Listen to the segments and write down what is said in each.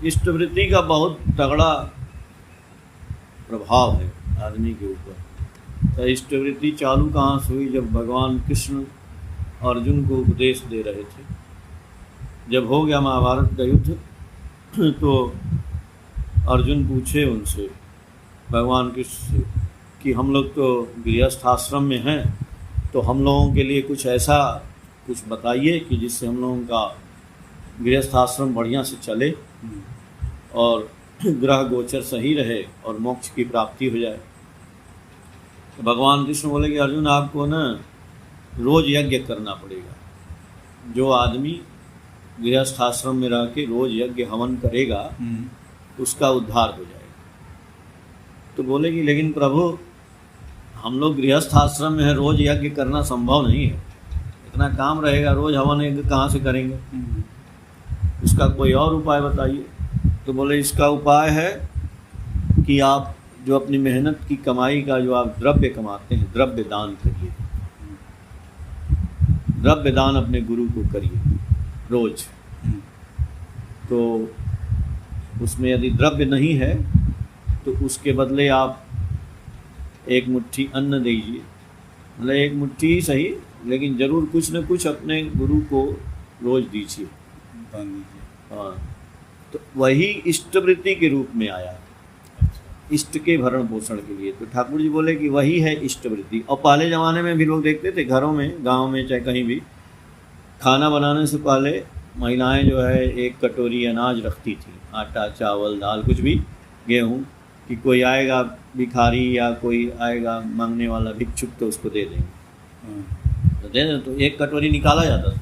इष्टवृत्ति का बहुत तगड़ा प्रभाव है आदमी के ऊपर। तो इष्टवृत्ति चालू कहाँ से हुई? जब भगवान कृष्ण अर्जुन को उपदेश दे रहे थे। जब हो गया महाभारत का युद्ध तो अर्जुन पूछे उनसे, भगवान कृष्ण से, कि हम लोग तो गृहस्थ आश्रम में हैं, तो हम लोगों के लिए कुछ ऐसा कुछ बताइए कि जिससे हम लोगों का गृहस्थ आश्रम बढ़िया से चले और ग्रह गोचर सही रहे और मोक्ष की प्राप्ति हो जाए। तो भगवान कृष्ण बोले कि अर्जुन, आपको ना रोज यज्ञ करना पड़ेगा। जो आदमी गृहस्थ आश्रम में रह के रोज यज्ञ हवन करेगा उसका उद्धार हो जाएगा। तो बोले कि लेकिन प्रभु, हम लोग गृहस्थ आश्रम में है, रोज यज्ञ करना संभव नहीं है, इतना काम रहेगा, रोज हवन यज्ञ कहाँ से करेंगे? इसका कोई और उपाय बताइए। तो बोले इसका उपाय है कि आप जो अपनी मेहनत की कमाई का जो आप द्रव्य कमाते हैं, द्रव्य दान करिए। द्रव्य दान अपने गुरु को करिए रोज। तो उसमें यदि द्रव्य नहीं है तो उसके बदले आप एक मुट्ठी अन्न दीजिए, मतलब एक मुट्ठी ही सही, लेकिन जरूर कुछ न कुछ अपने गुरु को रोज दीजिए। हाँ, तो वही इष्टवृत्ति के रूप में आया, इष्ट के भरण पोषण के लिए। तो ठाकुर जी बोले कि वही है इष्टवृत्ति। और पहले ज़माने में भी लोग देखते थे घरों में, गांव में, चाहे कहीं भी, खाना बनाने से पहले महिलाएं जो है एक कटोरी अनाज रखती थी, आटा, चावल, दाल, कुछ भी, गेहूँ, कि कोई आएगा भिखारी या कोई आएगा मांगने वाला भिक्षुक तो उसको दे देंगे। तो दे दें, तो एक कटोरी निकाला जाता था।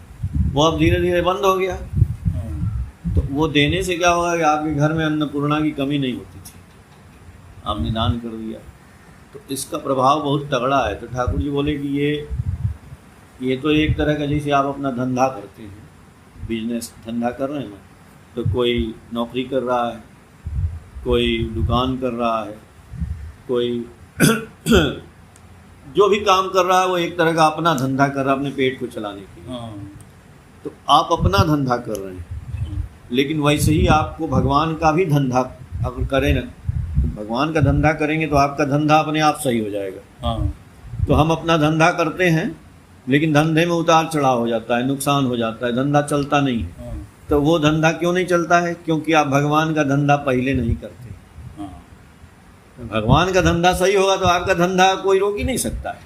वो अब धीरे धीरे बंद हो गया। तो वो देने से क्या होगा कि आपके घर में अन्नपूर्णा की कमी नहीं होती थी, आपने दान कर दिया। तो इसका प्रभाव बहुत तगड़ा है। तो ठाकुर जी बोले कि ये तो एक तरह का, जैसे आप अपना धंधा करते हैं, बिजनेस धंधा कर रहे हैं ना, तो कोई नौकरी कर रहा है, कोई दुकान कर रहा है, कोई जो भी काम कर रहा है वो एक तरह का अपना धंधा कर रहा है अपने पेट को चलाने के लिए। तो आप अपना धंधा कर रहे हैं, लेकिन वैसे ही आपको भगवान का भी धंधा अगर करें ना, तो भगवान का धंधा करेंगे तो आपका धंधा अपने आप सही हो जाएगा। तो हम अपना धंधा करते हैं, लेकिन धंधे में उतार चढ़ाव हो जाता है, नुकसान हो जाता है, धंधा चलता नहीं है। तो वो धंधा क्यों नहीं चलता है? क्योंकि आप भगवान का धंधा पहले नहीं करते। भगवान का धंधा सही होगा तो आपका धंधा कोई रोक ही नहीं सकता है।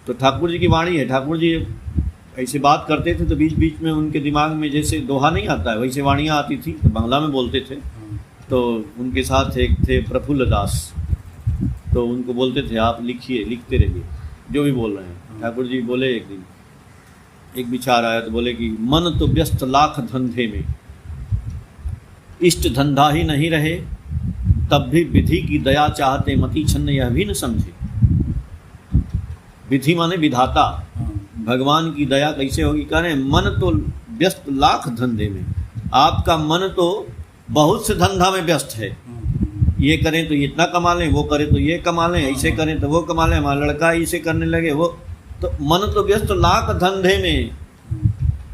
तो ठाकुर जी की वाणी है, ठाकुर जी ऐसे बात करते थे तो बीच बीच में उनके दिमाग में जैसे दोहा नहीं आता है, वैसे वाणियाँ आती थी, तो बांग्ला में बोलते थे। तो उनके साथ एक थे प्रफुल्ल दास, तो उनको बोलते थे आप लिखिए, लिखते रहिए जो भी बोल रहे हैं। ठाकुर जी बोले एक दिन, एक विचार आया तो बोले कि मन तो व्यस्त लाख धंधे में, इष्ट धंधा ही नहीं रहे, तब भी विधि की दया चाहते मति छन्न यह भी न समझे। विधि माने विधाता, भगवान की दया कैसे होगी? कह रहे मन तो व्यस्त लाख धंधे में, आपका मन तो बहुत से धंधा में व्यस्त है। ये करें तो इतना कमा लें, वो करें तो ये कमा लें, ऐसे करें तो वो कमा लें, हमारा लड़का इसे करने लगे, वो तो मन तो व्यस्त लाख धंधे में,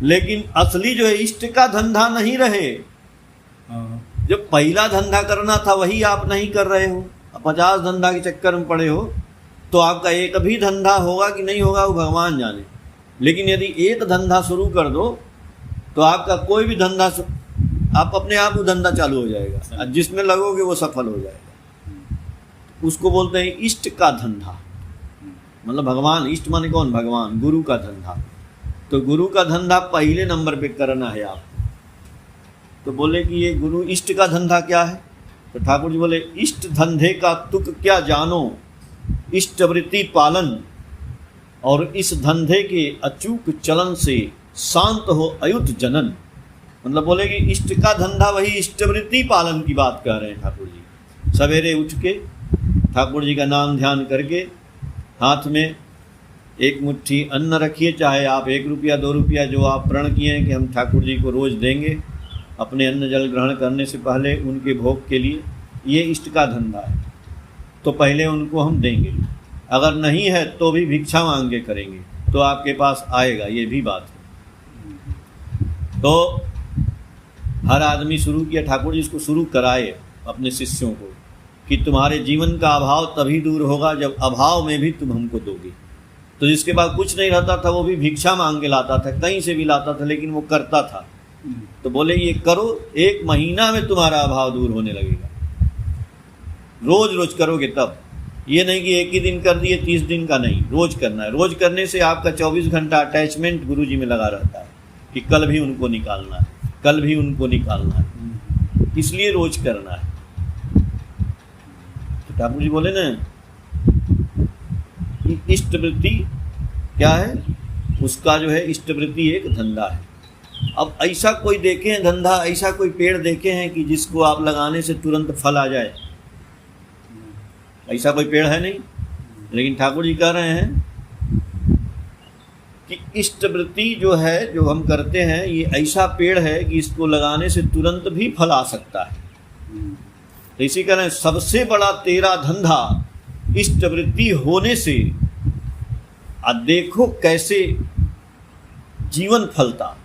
लेकिन असली जो है इष्ट का धंधा नहीं रहे। जो पहला धंधा करना था वही आप नहीं कर रहे हो, 50 धंधा के चक्कर में पड़े हो। तो आपका एक भी धंधा होगा कि नहीं होगा वो भगवान जाने। लेकिन यदि एक धंधा शुरू कर दो तो आपका कोई भी धंधा, आप अपने आप वो धंधा चालू हो जाएगा, और जिसमें लगोगे वो सफल हो जाएगा। उसको बोलते हैं इष्ट का धंधा। मतलब भगवान, इष्ट माने कौन? भगवान, गुरु का धंधा। तो गुरु का धंधा पहले नंबर पे करना है आपको। तो बोले कि ये गुरु इष्ट का धंधा क्या है? तो ठाकुर जी बोले इष्ट धंधे का तुक क्या जानो, इष्टवृत्ति पालन और इस धंधे के अचूक चलन से शांत हो अयुत जनन। मतलब बोले कि इष्ट का धंधा वही इष्टवृत्ति पालन की बात कह रहे हैं ठाकुर जी। सवेरे उठ के ठाकुर जी का नाम ध्यान करके हाथ में एक मुट्ठी अन्न रखिए, चाहे आप 1 रुपया 2 रुपया जो आप प्रण किए हैं कि हम ठाकुर जी को रोज़ देंगे अपने अन्न जल ग्रहण करने से पहले उनके भोग के लिए, ये इष्ट का धंधा है। तो पहले उनको हम देंगे, अगर नहीं है तो भी भिक्षा मांग के करेंगे तो आपके पास आएगा, ये भी बात है। तो हर आदमी शुरू किया, ठाकुर जी इसको शुरू कराए अपने शिष्यों को कि तुम्हारे जीवन का अभाव तभी दूर होगा जब अभाव में भी तुम हमको दोगे। तो जिसके पास कुछ नहीं रहता था वो भी भिक्षा मांग के लाता था, कहीं से भी लाता था, लेकिन वो करता था। तो बोले ये करो, 1 महीना में तुम्हारा अभाव दूर होने लगेगा। रोज रोज करोगे तब, ये नहीं कि एक ही दिन कर दिए, 30 दिन का नहीं, रोज करना है। रोज करने से आपका 24 घंटा अटैचमेंट गुरु जी में लगा रहता है कि कल भी उनको निकालना है, कल भी उनको निकालना है, इसलिए रोज करना है। तो ठाकुर जी बोले ना कि इष्टवृत्ति क्या है, उसका जो है इष्टवृत्ति एक धंधा है। अब ऐसा कोई देखे हैं धंधा, ऐसा कोई पेड़ देखे हैं कि जिसको आप लगाने से तुरंत फल आ जाए? ऐसा कोई पेड़ है नहीं। लेकिन ठाकुर जी कह रहे हैं कि इष्टवृत्ति जो है, जो हम करते हैं, ये ऐसा पेड़ है कि इसको लगाने से तुरंत भी फल आ सकता है। तो इसी कह रहे हैं सबसे बड़ा तेरा धंधा इष्टवृत्ति होने से, देखो कैसे जीवन फलता।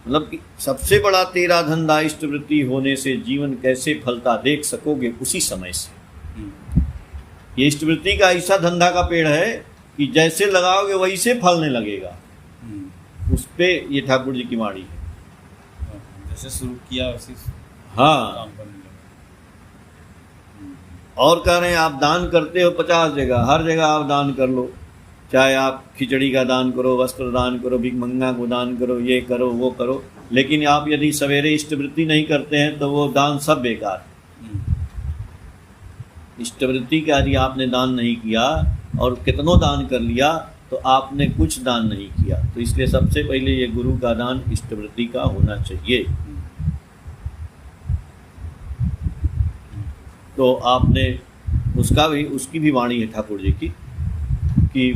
मतलब कि सबसे बड़ा तेरा धंधा इष्टवृत्ति होने से जीवन कैसे फलता देख सकोगे उसी समय से। ये इष्टवृत्ति का ऐसा धंधा का पेड़ है कि जैसे लगाओगे वैसे फलने लगेगा। उस पे ये ठाकुर जी की वाणी है, जैसे शुरू किया वैसे हाँ। काम करने लगा। और कह रहे हैं आप दान करते हो 50 जगह, हर जगह आप दान कर लो, चाहे आप खिचड़ी का दान करो, वस्त्र दान करो, भिखमंगा को दान करो, ये करो वो करो, लेकिन आप यदि सवेरे इष्टवृत्ति नहीं करते हैं तो वो दान सब बेकार। इष्टवृत्ति का यदि आपने दान नहीं किया और कितनों दान कर लिया तो आपने कुछ दान नहीं किया। तो इसलिए सबसे पहले ये गुरु का दान इष्टवृत्ति का होना चाहिए। तो आपने उसकी भी वाणी है ठाकुर जी की कि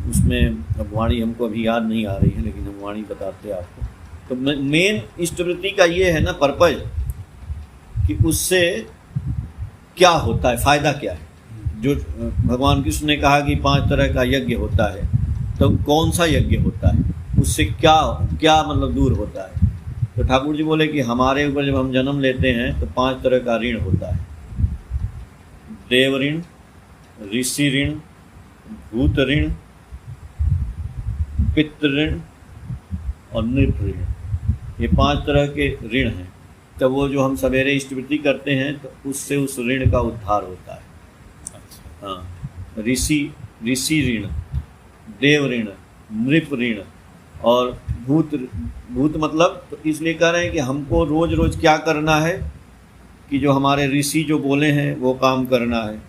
उसमें अब वाणी हमको अभी याद नहीं आ रही है, लेकिन हम वाणी बताते हैं आपको। तो मेन इष्टवृत्ति का ये है ना पर्पज कि उससे क्या होता है, फायदा क्या है। जो भगवान कृष्ण ने कहा कि 5 तरह का यज्ञ होता है, तो कौन सा यज्ञ होता है, उससे क्या क्या मतलब दूर होता है। तो ठाकुर जी बोले कि हमारे ऊपर जब हम जन्म लेते हैं तो 5 तरह का ऋण होता है। देव ऋण, ऋषि ऋण, भूत ऋण, पितृ ऋण और नृप ऋण। ये 5 तरह के ऋण हैं। तो वो जो हम सवेरे इष्टवृत्ति करते हैं तो उससे उस ऋण का उद्धार होता है। हाँ, ऋषि ऋण, देव ऋण, नृप ऋण और भूत मतलब, तो इसलिए कह रहे हैं कि हमको रोज रोज क्या करना है कि जो हमारे ऋषि जो बोले हैं वो काम करना है,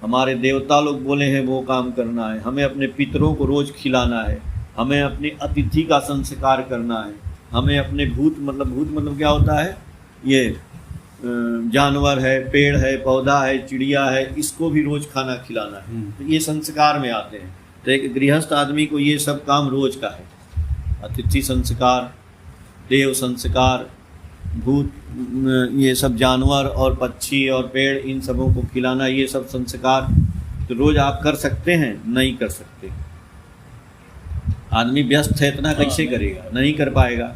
हमारे देवता लोग बोले हैं वो काम करना है, हमें अपने पितरों को रोज खिलाना है, हमें अपने अतिथि का संस्कार करना है, हमें अपने भूत मतलब क्या होता है, ये जानवर है, पेड़ है, पौधा है, चिड़िया है, इसको भी रोज खाना खिलाना है। तो ये संस्कार में आते हैं। तो एक गृहस्थ आदमी को ये सब काम रोज का है। अतिथि संस्कार, देव संस्कार, भूत, ये सब जानवर और पक्षी और पेड़, इन सबों को खिलाना, ये सब संस्कार तो रोज आप कर सकते हैं? नहीं कर सकते। आदमी व्यस्त है, इतना कैसे करेगा? नहीं कर पाएगा।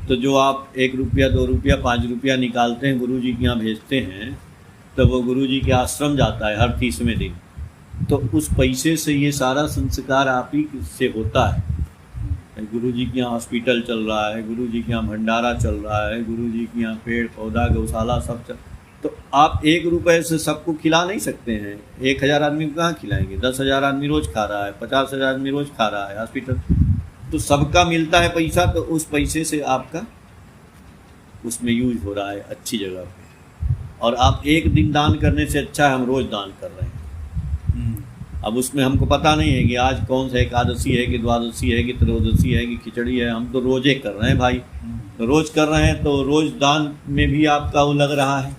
तो जो आप 1 रुपया 2 रुपया 5 रुपया निकालते हैं, गुरु जी के यहाँ भेजते हैं, तो वो गुरु जी के आश्रम जाता है हर 30वें दिन। तो उस पैसे से ये सारा संस्कार आप ही से होता है। गुरु जी के यहाँ हॉस्पिटल चल रहा है, गुरु जी के यहाँ भंडारा चल रहा है, गुरु जी के यहाँ पेड़ पौधा गौशाला सब चल, तो आप 1 रुपये से सबको खिला नहीं सकते हैं। 1000 आदमी को कहाँ खिलाएंगे? 10,000 आदमी रोज खा रहा है, 50,000 आदमी रोज खा रहा है हॉस्पिटल, तो सबका मिलता है पैसा, तो उस पैसे से आपका उसमें यूज हो रहा है अच्छी जगह पे। और आप 1 दिन दान करने से अच्छा है हम रोज दान कर रहे हैं। अब उसमें हमको पता नहीं है कि आज कौन सा एकादशी है कि द्वादशी है कि त्रयोदशी है कि खिचड़ी है, हम तो रोजे कर रहे हैं भाई। तो रोज कर रहे हैं तो रोज दान में भी आपका वो लग रहा है,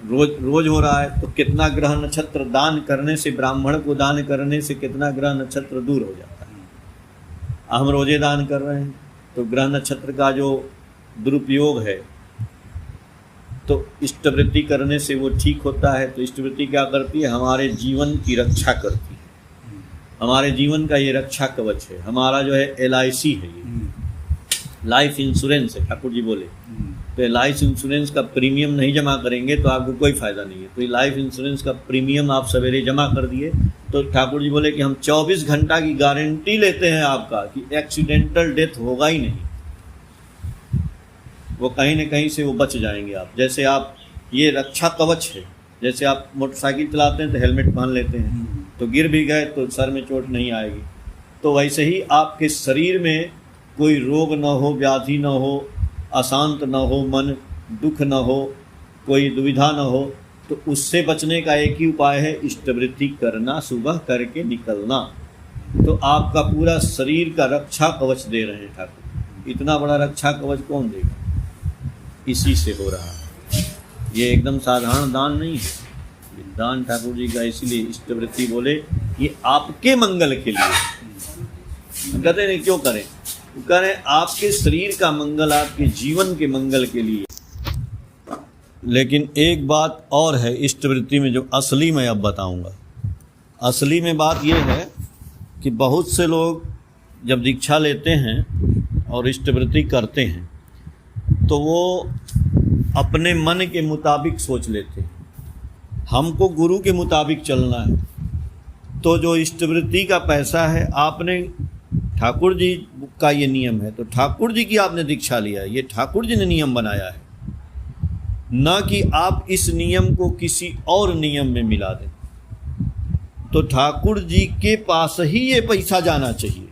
रोज हो रहा है। तो कितना ग्रह नक्षत्र दान करने से, ब्राह्मण को दान करने से कितना ग्रह नक्षत्र दूर हो जाता है। हम रोजे दान कर रहे हैं तो ग्रह नक्षत्र का जो दुरुपयोग है, तो इष्टवृत्ति करने से वो ठीक होता है। तो इष्टवृत्ति क्या करती है? हमारे जीवन की रक्षा करती है। हमारे जीवन का ये रक्षा कवच है, हमारा जो है LIC है, ये लाइफ इंश्योरेंस है, ठाकुर जी बोले। तो लाइफ इंश्योरेंस का प्रीमियम नहीं जमा करेंगे तो आपको कोई फायदा नहीं है। तो ये लाइफ इंश्योरेंस का प्रीमियम आप सवेरे जमा कर दिए तो ठाकुर जी बोले कि हम 24 घंटा की गारंटी लेते हैं आपका कि एक्सीडेंटल डेथ होगा ही नहीं, वो कहीं न कहीं से वो बच जाएंगे आप। जैसे आप ये रक्षा कवच है, जैसे आप मोटरसाइकिल चलाते हैं तो हेलमेट पहन लेते हैं तो गिर भी गए तो सर में चोट नहीं आएगी, तो वैसे ही आपके शरीर में कोई रोग न हो, व्याधि न हो, अशांत न हो, मन दुख न हो, कोई दुविधा न हो, तो उससे बचने का एक ही उपाय है इष्टवृत्ति करना, सुबह करके निकलना। तो आपका पूरा शरीर का रक्षा कवच दे रहे हैं ठाकुर। इतना बड़ा रक्षा कवच कौन देगा? इसी से हो रहा है। ये एकदम साधारण दान नहीं है, दान ठाकुर जी का इसीलिए इष्टवृत्ति बोले ये आपके मंगल के लिए। हम कहते हैं क्यों करें? करें आपके शरीर का मंगल, आपके जीवन के मंगल के लिए। लेकिन एक बात और है इष्टवृत्ति में जो असली मैं अब बताऊंगा। असली में बात यह है कि बहुत से लोग जब दीक्षा लेते हैं और इष्टवृत्ति करते हैं तो वो अपने मन के मुताबिक सोच लेते हैं, हमको गुरु के मुताबिक चलना है। तो जो इष्टवृत्ति का पैसा है, आपने ठाकुर जी का ये नियम है तो ठाकुर जी की आपने दीक्षा लिया है, ये ठाकुर जी ने नियम बनाया है, न कि आप इस नियम को किसी और नियम में मिला दें। तो ठाकुर जी के पास ही ये पैसा जाना चाहिए।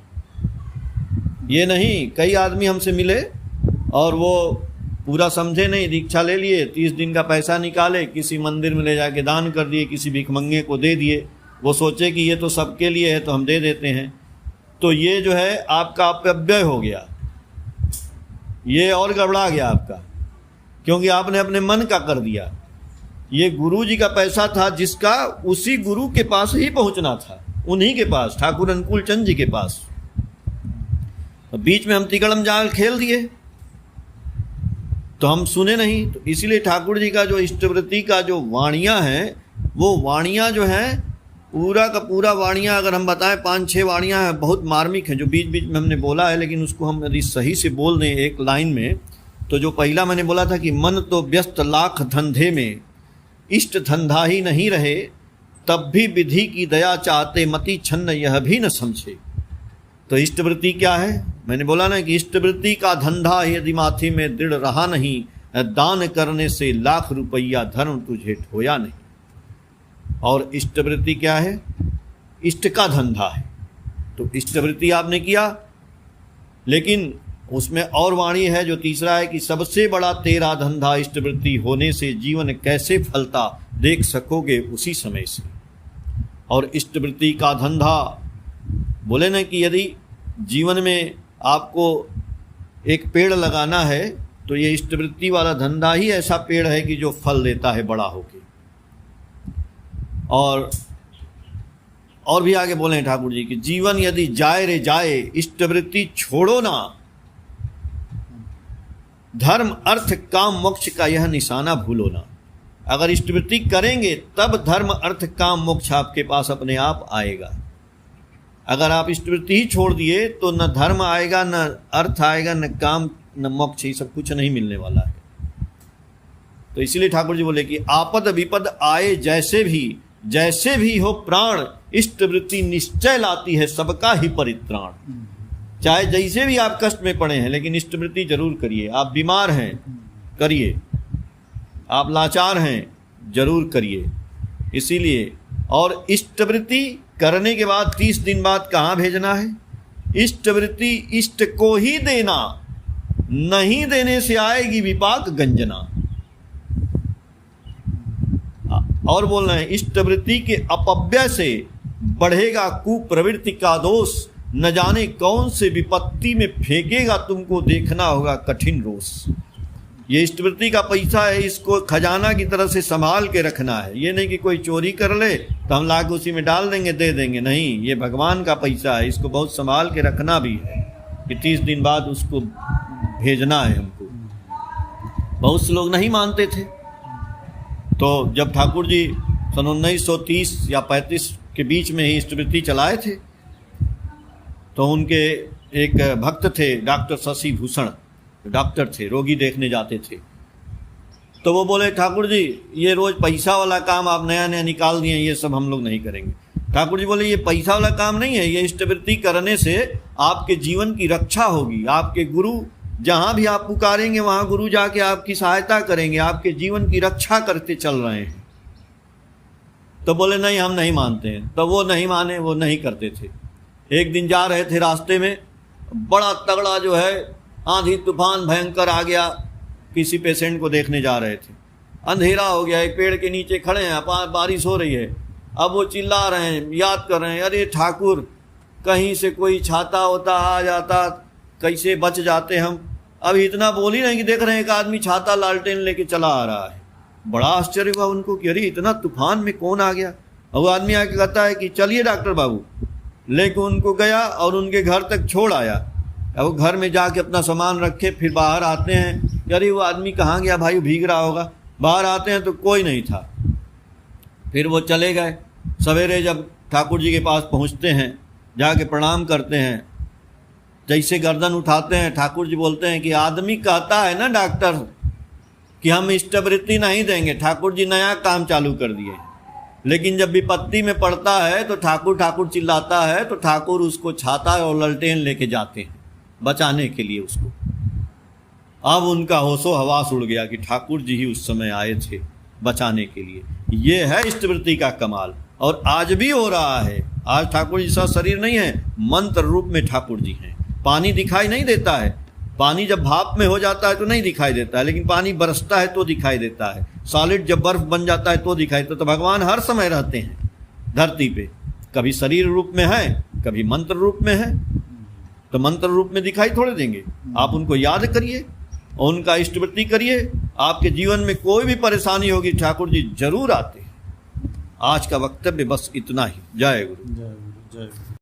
ये नहीं कई आदमी हमसे मिले और वो पूरा समझे नहीं, दीक्षा ले लिए, 30 दिन का पैसा निकाले, किसी मंदिर में ले जाके दान कर दिए, किसी भिखमंगे को दे दिए, वो सोचे कि ये तो सबके लिए है तो हम दे देते हैं। तो ये जो है आपका अपव्यय हो गया, ये और गड़बड़ा गया आपका, क्योंकि आपने अपने मन का कर दिया। ये गुरु जी का पैसा था जिसका उसी गुरु के पास ही पहुंचना था, उन्हीं के पास, ठाकुर अनुकूल चंद जी के पास। तो बीच में हम तिकड़म जाल खेल दिए तो हम सुने नहीं। तो इसीलिए ठाकुर जी का जो इष्टवृत्ति का जो वाणियाँ हैं, वो वाणियाँ जो हैं पूरा का पूरा वाणियाँ अगर हम बताएं 5-6 वाणियाँ हैं, बहुत मार्मिक हैं, जो बीच बीच में हमने बोला है। लेकिन उसको हम यदि सही से बोल दें एक लाइन में, तो जो पहला मैंने बोला था कि मन तो व्यस्त लाख धंधे में, इष्ट धंधा ही नहीं रहे, तब भी विधि की दया चाहते मति छन्न यह भी न समझे। तो इष्टवृत्ति क्या है? मैंने बोला ना कि इष्टवृत्ति का धंधा यदि माथी में दृढ़ रहा नहीं, दान करने से लाख रुपया धर्म तुझे ठोया नहीं। और इष्टवृत्ति क्या है? इष्ट का धंधा है। तो इष्टवृत्ति आपने किया, लेकिन उसमें और वाणी है जो तीसरा है कि सबसे बड़ा तेरा धंधा इष्टवृत्ति होने से जीवन कैसे फलता देख सकोगे उसी समय से। और इष्टवृत्ति का धंधा बोले ना कि यदि जीवन में आपको एक पेड़ लगाना है तो ये इष्टवृत्ति वाला धंधा ही ऐसा पेड़ है कि जो फल देता है बड़ा होके। और भी आगे बोले ठाकुर जी कि जीवन यदि जाए रे जाए, इष्टवृत्ति छोड़ो ना, धर्म अर्थ काम मोक्ष का यह निशाना भूलो ना। अगर इष्टवृत्ति करेंगे तब धर्म अर्थ काम मोक्ष आपके पास अपने आप आएगा। अगर आप इष्टवृत्ति ही छोड़ दिए तो न धर्म आएगा, न अर्थ आएगा, न काम, न मोक्ष, ये सब कुछ नहीं मिलने वाला है। तो इसीलिए ठाकुर जी बोले कि आपद विपद आए जैसे भी हो प्राण, इष्टवृत्ति निश्चय लाती है सबका ही परित्राण। चाहे जैसे भी आप कष्ट में पड़े हैं, लेकिन इष्टवृत्ति जरूर करिए। आप बीमार हैं, करिए। आप लाचार हैं, जरूर करिए। इसीलिए और इष्टवृत्ति करने के बाद 30 दिन बाद कहाँ भेजना है? इष्टवृत्ति इष्ट को ही देना, नहीं देने से आएगी विपाक गंजना। और बोलना है इष्टवृत्ति के अपव्यय से बढ़ेगा कुप्रवृत्ति का दोष, न जाने कौन से विपत्ति में फेंकेगा तुमको देखना होगा कठिन रोष। ये इष्टवृत्ति का पैसा है, इसको खजाना की तरह से संभाल के रखना है। ये नहीं कि कोई चोरी कर ले तो हम लाके उसी में डाल देंगे, दे देंगे, नहीं। ये भगवान का पैसा है, इसको बहुत संभाल के रखना भी है कि 30 दिन बाद उसको भेजना है हमको। बहुत से लोग नहीं मानते थे। तो जब ठाकुर जी सन 1930 या 35 के बीच में ही इष्टवृत्ति चलाए थे, तो उनके एक भक्त थे डॉक्टर शशि भूषण, डॉक्टर थे, रोगी देखने जाते थे। तो वो बोले ठाकुर जी ये रोज़ पैसा वाला काम आप नया नया निकाल दिए, ये सब हम लोग नहीं करेंगे। ठाकुर जी बोले ये पैसा वाला काम नहीं है, ये इष्टवृत्ति करने से आपके जीवन की रक्षा होगी। आपके गुरु जहाँ भी आप पुकारेंगे वहाँ गुरु जाके आपकी सहायता करेंगे, आपके जीवन की रक्षा करते चल रहे हैं। तो बोले नहीं हम नहीं मानते हैं। तो वो नहीं माने, वो नहीं करते थे। एक दिन जा रहे थे, रास्ते में बड़ा तगड़ा जो है आंधी तूफान भयंकर आ गया। किसी पेशेंट को देखने जा रहे थे, अंधेरा हो गया, एक पेड़ के नीचे खड़े हैं, बारिश हो रही है। अब वो चिल्ला रहे हैं, याद कर रहे हैं, अरे ठाकुर कहीं से कोई छाता होता आ जाता, कैसे बच जाते हम। अब इतना बोल ही नहीं कि देख रहे हैं एक आदमी छाता लालटेन लेके चला आ रहा है। बड़ा आश्चर्य हुआ उनको कि अरे इतना तूफान में कौन आ गया। और वो आदमी आके कहता है कि चलिए डॉक्टर बाबू, लेके उनको गया और उनके घर तक छोड़ आया। अब वो घर में जाके अपना सामान रखे, फिर बाहर आते हैं, अरे वो आदमी कहाँ गया भाई, भीग रहा होगा। बाहर आते हैं तो कोई नहीं था। फिर वो चले गए। सवेरे जब ठाकुर जी के पास पहुँचते हैं, जाके प्रणाम करते हैं, जैसे गर्दन उठाते हैं, ठाकुर जी बोलते हैं कि आदमी कहता है ना डॉक्टर कि हम इष्टवृत्ति नहीं देंगे, ठाकुर जी नया काम चालू कर दिए, लेकिन जब विपत्ति में पड़ता है तो ठाकुर ठाकुर चिल्लाता है तो ठाकुर उसको छाता और ललटेन लेके जाते हैं बचाने के लिए उसको। अब उनका होशो हवास उड़ गया कि ठाकुर जी ही उस समय आए थे बचाने के लिए। ये है इष्टवृत्ति का कमाल, और आज भी हो रहा है। आज ठाकुर जी सा शरीर नहीं है, मंत्र रूप में ठाकुर जी हैं। पानी दिखाई नहीं देता है, पानी जब भाप में हो जाता है तो नहीं दिखाई देता है, लेकिन पानी बरसता है तो दिखाई देता है। सॉलिड जब बर्फ बन जाता है तो दिखाई देता है। तो भगवान हर समय रहते हैं धरती पे, कभी शरीर रूप में है, कभी मंत्र रूप में है। तो मंत्र रूप में दिखाई थोड़े देंगे। आप उनको याद करिए और उनका इष्टवृत्ति करिए, आपके जीवन में कोई भी परेशानी होगी ठाकुर जी जरूर आते हैं। आज का वक्तव्य बस इतना ही। जय गुरु। जय गुरु। जय गुरु।